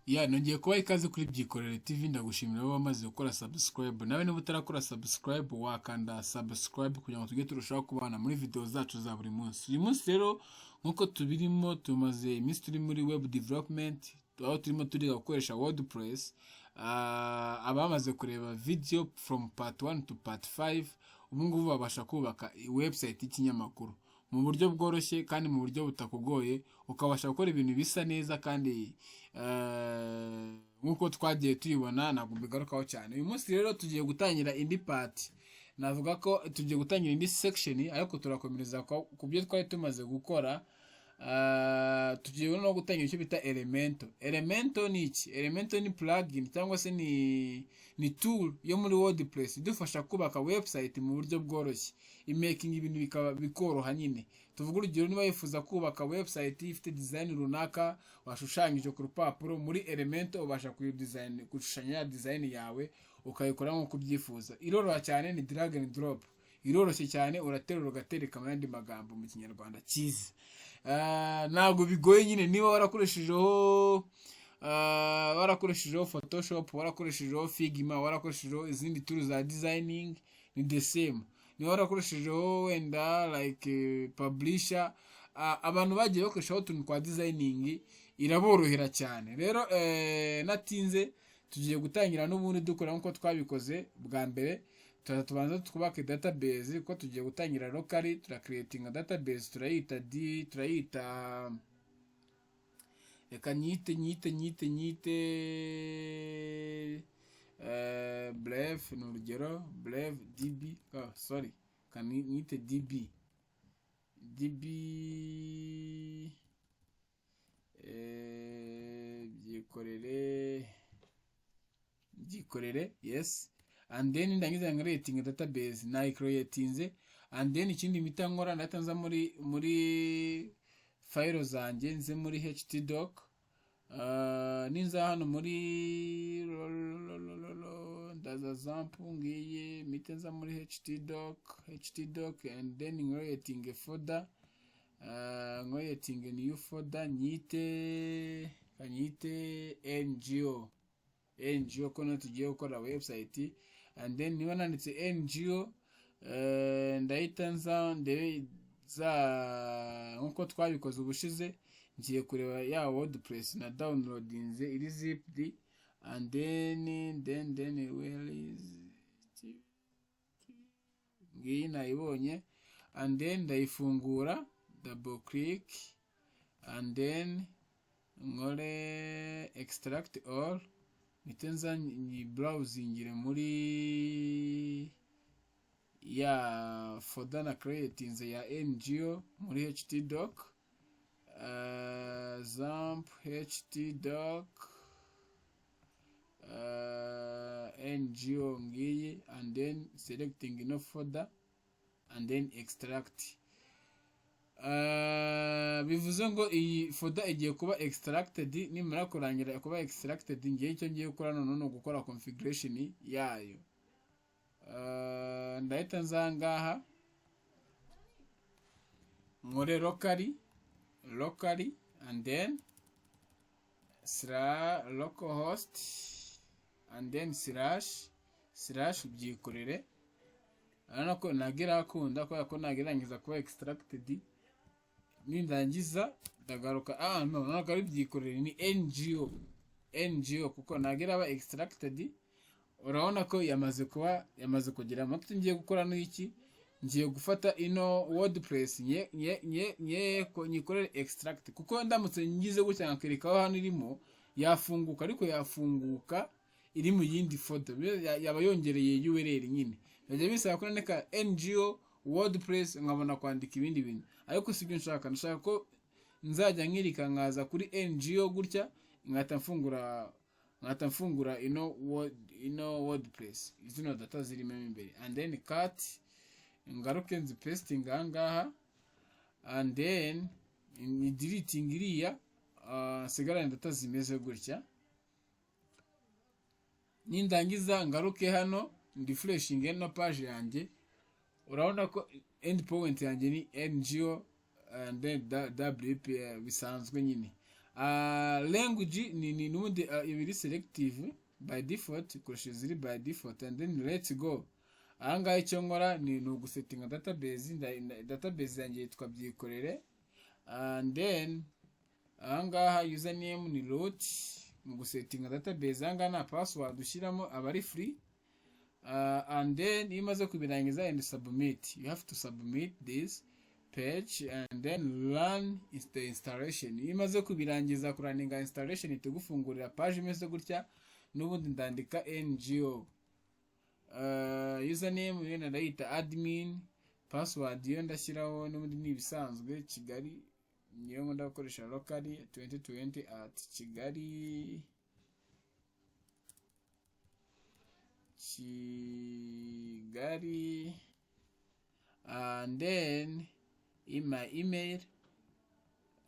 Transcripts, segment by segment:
nongeye kuba ikaze kuri Byikorere TV. Ndagushimira wowe wamaze gukora subscribe. Nawe niba utarakora subscribe wakanda subscribe kugira ngo tujye turushaho kubana muri video zacu za buri munsi. Uyu munsi rero nkuko tubirimo tumaze iminsi turi muri web development, aho turimo turiga gukoresha WordPress. Abamaze kureba video from part 1 to part 5 ubu ngubu babasha kubaka website y'ikinyamakuru mu buryo bworoshye kandi mu buryo butakugoye, ukabasha gukora ibintu bisa neza kandi nkuko twagiye tuyibona. Ntabwo bigarukaho cyane. Uyu munsi rero tugiye gutangira indi part. Navuga ko tugiye gutangira indi section ariko turakomereza ku byo twari tumaze gukora. Tugiye no gutangira icyo bita Elementor. Elementor ni iki? Elementor ni plugin cyangwa se ni tool yo muri WordPress idufasha kubaka website mu buryo bworoshye, imaking ibintu bikaba bikoroha nyine. Tuvuga urugero, niba wifuza kubaka website ifite design runaka washushanyije ku rupapuro, muri Elementor ubasha gushushanya design yawe ukayikora nk'uko ubyifuza. Iroroha cyane, ni drag and drop. Iroroshye cyane, uraterura ugatereka mu yandi magambo mu kinyarwanda cyiza. Ntabwo bigoye nyine. Niba warakoreshejeho Photoshop, warakoreshejeho Figma, warakoreshejeho izindi tools za designing, ni the same. Niba warakoreshejeho wenda like publisher, abantu bagiye bakoreshaho utuntu kwa designing iraborohera cyane. Rero natinze tugiye gutangira n'ubundi dukora nkuko twabikoze bwa mbere. Tubanza twubake database ko tugiye gutangira locally. Creating a database, turayita reka nyite Brave ni urugero, Brave DB, sorry, nyite DB Byikorere, yes. And then ndangiza creating database, na creatinze. And then ikindi mpita nkora, ndatanza muri file zanjye, nze muri htdoc. Ninza hano muri ndaza example ngiye mitenza muri htdoc and then creating a folder, creating a new folder, nyite ngo kono tugiye gukora website. And then niba nanditse ngo, ndahita nza nkuko twabikoze ubushize, ngiye kureba ya WordPress na downloadinze iri zipped. And then where is it? Ngiyi nayibonye. And then ndayifungura, double click, and then nkore extract all. Nitenza ni browsingire muri ya folder na creatinze ya ngo muri htdoc, zamp htdoc ngo ngiyi. And then selecting no folder and then extract. Bivuze ngo iyi folder igiye kuba extracted. Nimara kurangira kuba extracted, ngiye icyo ngiye gukora none gukora configuration yayo. Ndahita nzangaha nkore locally and then /localhost and then / Byikorere. Ariko nagira akunda ko nagirangiza kuba extracted. Nindangiza ndagaruka, ntabwo ari Byikorere, ni ngo kuko nagira aba extracted. Urabona ko yamaze kugira amakuru. Ngiye gukora n'iki, ngiye gufata ino WordPress nyikorere extract, kuko ndamutse ngize gutya nkerekaho hano irimo yafunguka, ariko yafunguka iri mu yindi folder, yaba yongereye URL nyine. Najya bisaba ko nandika ngo WordPress nkabona kwandika ibindi bintu, ariko sibyo nshaka. Ndashaka ko nzajya nkirika nkaza kuri ngo gutya, nkata mfungura ino WordPress, izino data zirimo imbere. And then cut, ngaruke nzi pasting ahangaha. And then ni deleting iriya, sigarane data zimeze gutya. Nindangiza ngaruke hano refreshing ino page yanjye. Urabona ko endpoint yanjye ni ngo and then wp bisanzwe nyine. Language ni nubundi ibiri selective by default kurusha ziri by default, and then let's go. Ahangaha icyo nkora ni ugusettinga database, database yanjye yitwa BYIKORERE, and then ahangaha username ni root. Mu gusettinga database ahangaha nta password ushyiramo, aba ari free. And then iyo umaze kubirangiza and submit, you have to submit this page and then run the installation. Iyo umaze kubirangiza kuraninga installation itugufungurira page imeze gutya, n'ubundi ndandika ngo. Username yo ndayita admin, password yo ndashyiraho n'ubundi ni ibisanzwe Kigali, niyo ngomba gukoresha locally 2020 Kigali, and then in my email,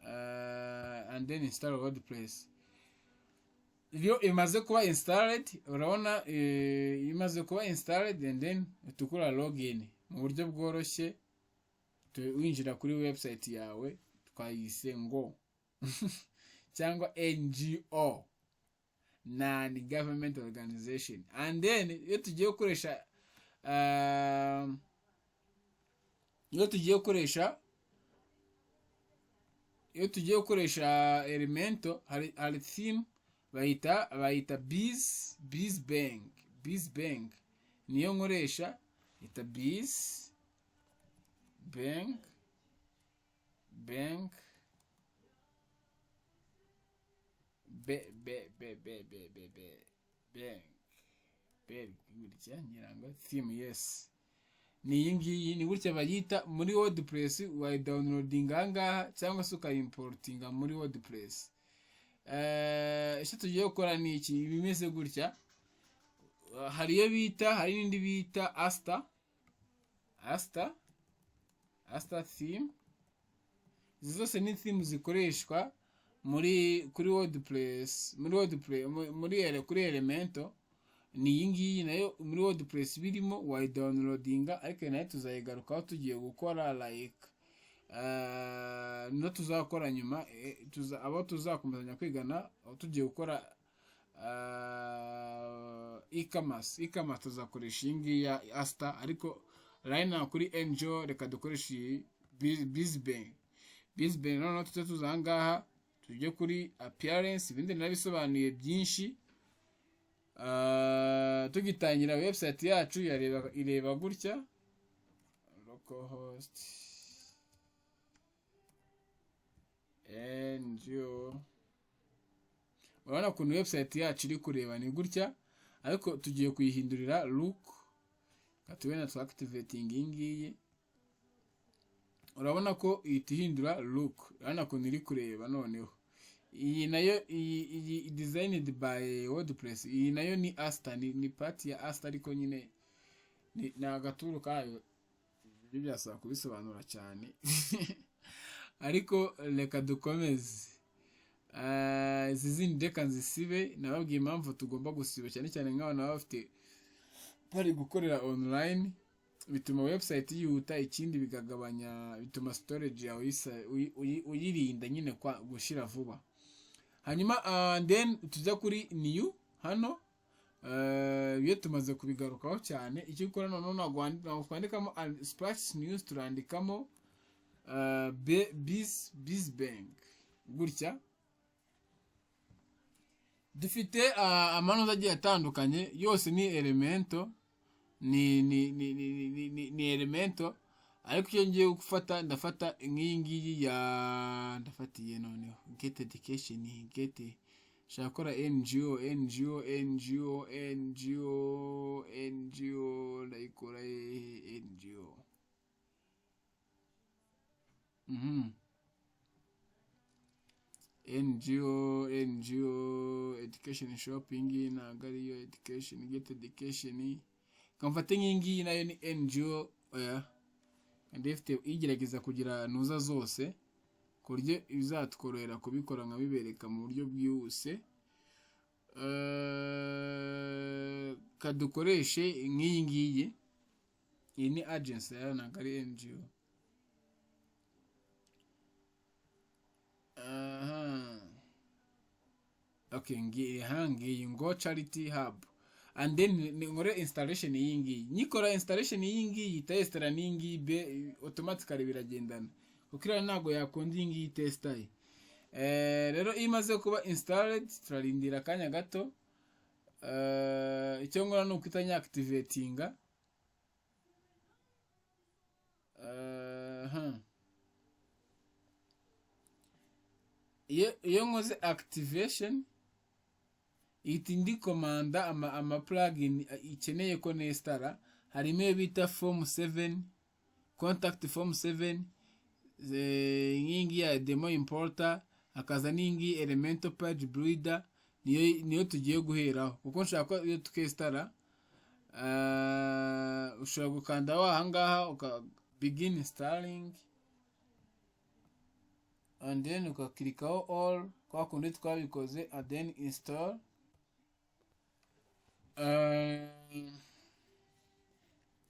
and then install WordPress. Iyo imaze kuba installed, urabona imaze kuba installed, and then tukora login mu buryo bworoshye, winjira kuri website yawe twayise ngo cyangwa NGO, non-government organization. And then iyo tugiye gukoresha Elementor, hari theme bayita BizBank, niyo nkoresha, ita BizBank theme. Yes, ni iyi ngiyi, ni gutya bayita muri WordPress. Wayi downloading ahangaha cyangwa se ukayimportinga muri WordPress. Icyo tugiye gukora ni iki, bimeze gutya. Hari iyo bita, hari n'indi bita Asta theme. Izi zose ni theme zikoreshwa kuri WordPress, kuri Elementor. Ni iyi ngiyi nayo muri WordPress birimo, wayi downloadinga, ariko nayo tuzayigarukaho tugiye gukora like no tuzakora nyuma, abo tuzakomezanya kwigana, tugiye gukora e-commerce tuzakoresha iyi ngiyi ya Asta, ariko right now kuri NGO reka dukoresha BizBank. Noneho tuzahangaha tujye kuri appearance, ibindi nabisobanuye byinshi. Tugitangira website yacu ireba gutya, localhost ngo. Urabona ukuntu website yacu iri kureba ni gutya, ariko tugiye kuyihindurira look. Katubena tu activating iyi ngiyi, urabona ko ihindura look, urabona ukuntu iri kureba. Noneho iyi nayo iyi designed by WordPress, iyi nayo ni Asta, ni part ya Asta, ariko nyine ni agaturu kayo, ibyo byasaba kubisobanura cyane ariko reka dukomeze. Izi zindi reka nzisibe, nababwiye impamvu tugomba gusiba, cyane cyane nk'abantu baba bafite bari gukorera online, bituma website yihuta, ikindi bikagabanya, bituma storage yawe uyirinda nyine kwa gushira vuba. Hanyuma then tujya kuri new hano. Iyo tumaze kubigarukaho cyane, icyo ukora noneho ntabwo twandikamo splash news, turandikamo BizBank gutya. Dufite amanota agiye atandukanye, yose ni Elementor, ni Elementor, ariko icyo ngiye gufata, ndafata nk'iyi ngiyi ndafatiye noneho get education, shaka gukora NGO, ndayikora NGO. NGO education shopping, ntabwo ariyo education, get education. Kamfate nk'ingiyi nayo ni NGO, kandi ifite igerageza kugira nuza zose ku buryo bizatworohera kubikora nkabibereka mu buryo bwihuse. Kadukoreshe nk'iyi ngiyi, iyi ni agency ya, ntabwo ari NGO. okay, ngiye ngo charity hub, and then nkore installation y'ingi, nikora installation y'ingi testera n'ingi be automatically biragendana kuko ira ntago yakundi ingi tester. Rero imaze kuba installed turarindira kanya gato. Icyo ngora nuko itanya activatinga. Iyo nkoze activation itindi komanda ama plugin ikeneye ko nestara, harimo bita form 7, contact form 7, ingi ya demo importer, akaza n'ingi Elementor page builder, niyo tugiye guheraho kuko nshaka iyo tukestara. Ushobora gukanda ahangaha uka begin installing, and then ukaklikaho all kwa kundi twabikoze, and then install.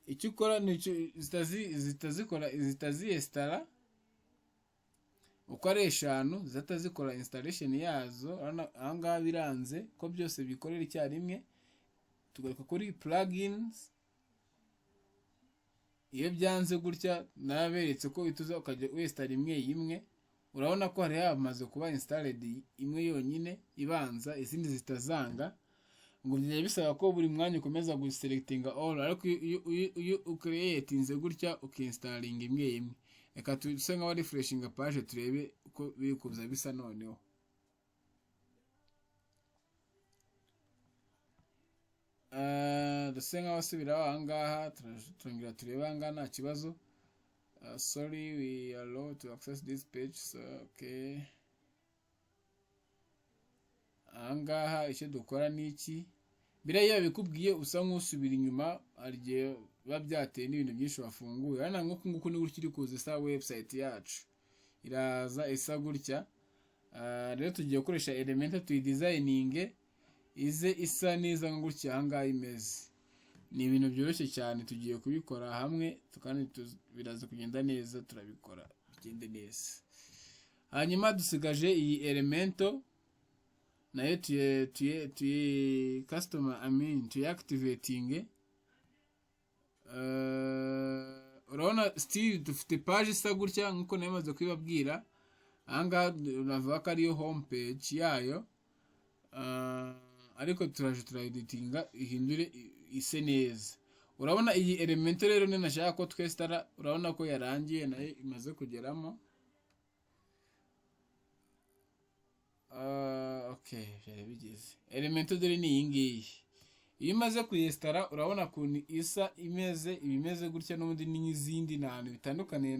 Icyo ukora ni zitaziyestara uko ari 5 zatazikora installation yazo. Ahangaha biranze ko byose bikorera icyarimwe, tugaruka kuri plugins. Iyo byanze gutya naberetse ko ituza ukajya westara imwe, urabona ko hari hamaze kuba installed imwe yonyine ibanza, izindi zitazanga. Ngo byiye bisaba ko buri mwanya ukomeza guselectinga all, ariko iyo ucreatinze gutya ukinstalling imwe. Reka tuse nka refreshing page turebe uko bikuza bisa noneho. Duse nka wasubira ahangaha turongera turebe ahangaha nta kibazo. Sorry, we are allowed to access this page, so okay. Ahangaha icyo dukora niki, biriya bikubwiye usa nk'usubira inyuma, arigiye babyateye n'ibintu byinshi wafunguye. Hano nguko ni gutya iri kuza isa website yacu, iraza isa gutya. Rero tugiye gukoresha Elementor tuyidesigninge ize isa neza gutya ahangaha imeze. Ni ibintu byoroshye cyane, tugiye kubikora hamwe kandi biraza kugenda neza, turabikora bigende neza. Hanyuma dusigaje iyi Elementor nayo tuye customer tuye-activating. Urabona still dufite page isa gutya nkuko namaze kwibabwira. Ahangaha navuga ko ariyo home page yayo, ariko turaje turayeditinga ihindure ise neza. Urabona iyi Elementor rero ni nashaka ko twestara, urabona ko yarangiye nayo imaze kugeramo. Okay, byari bigeze. Elementor dore ni iyi. Iyo imaze kuyestara urabona kuntu isa imeze, ibimeze gutya n'ubundi n'izindi ntantu bitandukanye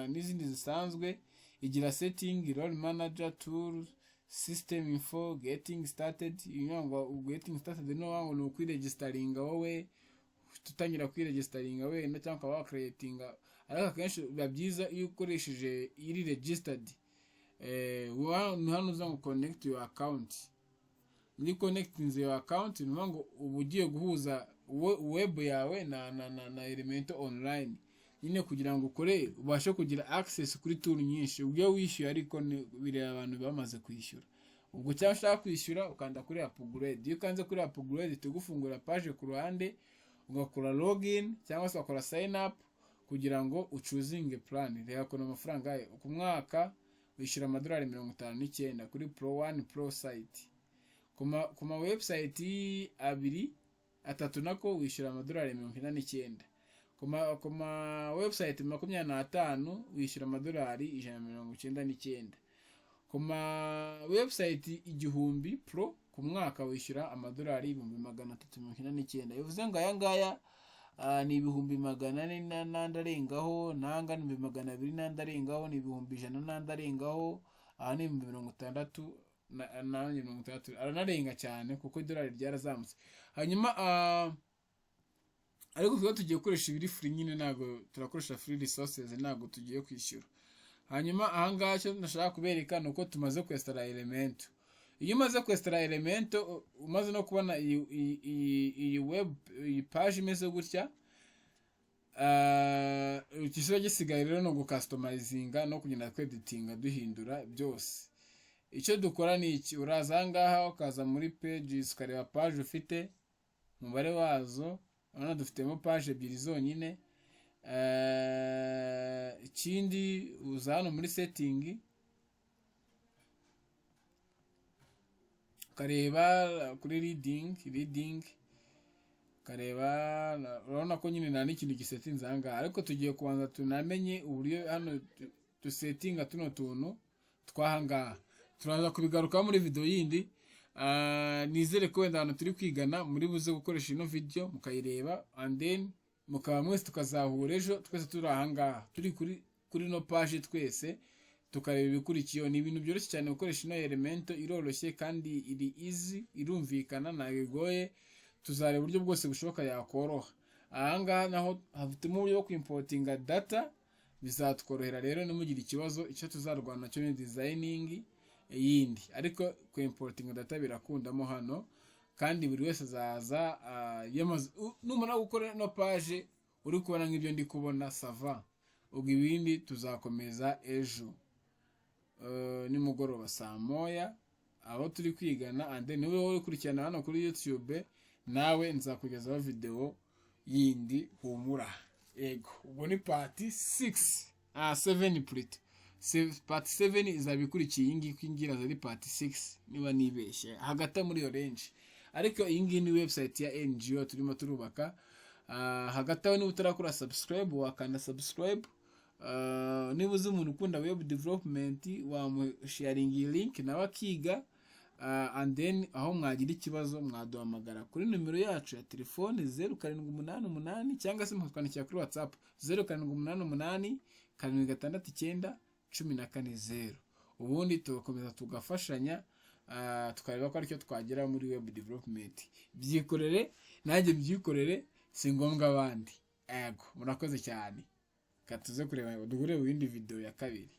n'izindi zisanzwe. Igira setting, role manager, tools, system info, getting started. Getting started no kwiregisteringa wowe, tutangira kwiregisteringa we cyangwa wa creating. Ariko akenshi biba byiza iyo ukoresheje iri registered. Hano uza ngo connect your account. Ni connecting your account ni ngo ubugiye guhuza web yawe na Elementor online. Nyine kugira ngo ukore ubashe kugira access kuri tool nyinshi. Ubwo wishyuye ariko bire abantu bamaze kwishyura. Ubwo cyangwa ushaka kwishyura ukanda kuri upgrade. Iyo kanze kuri upgrade tugufungura page ku ruhande, ugakora login cyangwa se ukora sign up kugira ngo uchuzinge plan. Rero ko amafaranga ku mwaka wishyura $59 kuri Pro 1 Pro site. Kuma website 2-3 nako wishyura $49. Kuma website 25 wishyura $199. Kuma website 1000 Pro ku mwaka wishyura $399. Bivuze ngo aya ngaya ni $400 n'andarengaho, nanga ni $200 n'andarengaho, ni $100 n'andarengaho, ni $60 aranarenga cyane kuko $1 ryarazamutse. Hanyuma ariko twa tugiye gukoresha ibiri free nyine, nago turakoresha free resources, nago tugiye kwishyura. Hanyuma ahangaha cyo nashaka kubereka nuko tumaze kwestara Elementor. Iyo umaze kwestara Elementor umaze no kubona iyi web iyi page imeze gutya, ikisho gisigaye rero no gucustomizinga no kugenda kweditinga duhindura byose. icyo dukora ni iki, uraza ahangaha ukaza muri pages ukareba page ufite umubare wazo. Urabona dufitemo page ebyiri zonyine. Ikindi uza hano muri setting ukareba kuri reading ukareba, urabona ko nyine nta n'ikintu gisetinze ahangaha, ariko tugiye kubanza tunamenye uburyo hano dusetinga tuno tuntu twahangaha. Turaza kubigaruka muri video yindi. Nizere ko wenda hano turi kwigana muri buze gukoresha ino video mukayireba, and then mukaba mwese tukazahura ejo twese turi ahangaha turi kuri no page twese tukareba ibikurikiyeho. Ni ibintu byoroshye cyane gukoresha ino Elementor, iroroshye kandi iri easy, irumvikana, ntabwo igoye. Tuzareba uburyo bwose bushoboka yakoroha. Ahangaha naho hafitemo uburyo bwo kwimportinga data, bizatworohera rero nimugire ikibazo. Icyo tuzarwana cyo ni designing yindi, ariko kwimportinga data birakundamo hano, kandi buri wese azaza numara gukora no page uri kubona nk'ibyo ndi kubona sava. Ubwo ibindi tuzakomeza ejo nimugoroba saa moya aho turi kwigana, and then niwe uri kurikirana hano kuri YouTube, nawe nzakugezaho video yindi humura. Ego, ubwo ni part 6 7 plate. Part 7 izabikurikiye iyi ngiyi, kwingira zari part 6 niba nibeshye hagati muri orange. Ariko iyi ngiyi ni website ya NGO turimo turubaka. Hagati aho niba utarakora subscribe wakanda subscribe. Niba uzi umuntu ukunda web development sharing link nawe akiga. And then aho mwagira ikibazo mwaduhamagara kuri numero yacu ya telefone 0788 cyangwa se mukandikira kuri WhatsApp 0788 769 ubundi tugakomeza tugafashanya, tukareba ko aricyo twagera muri web development. Byikorere nanjye byikorere, si ngombwa abandi. Ego, murakoze cyane. Katuze kureba duhure mu yindi video ya kabiri.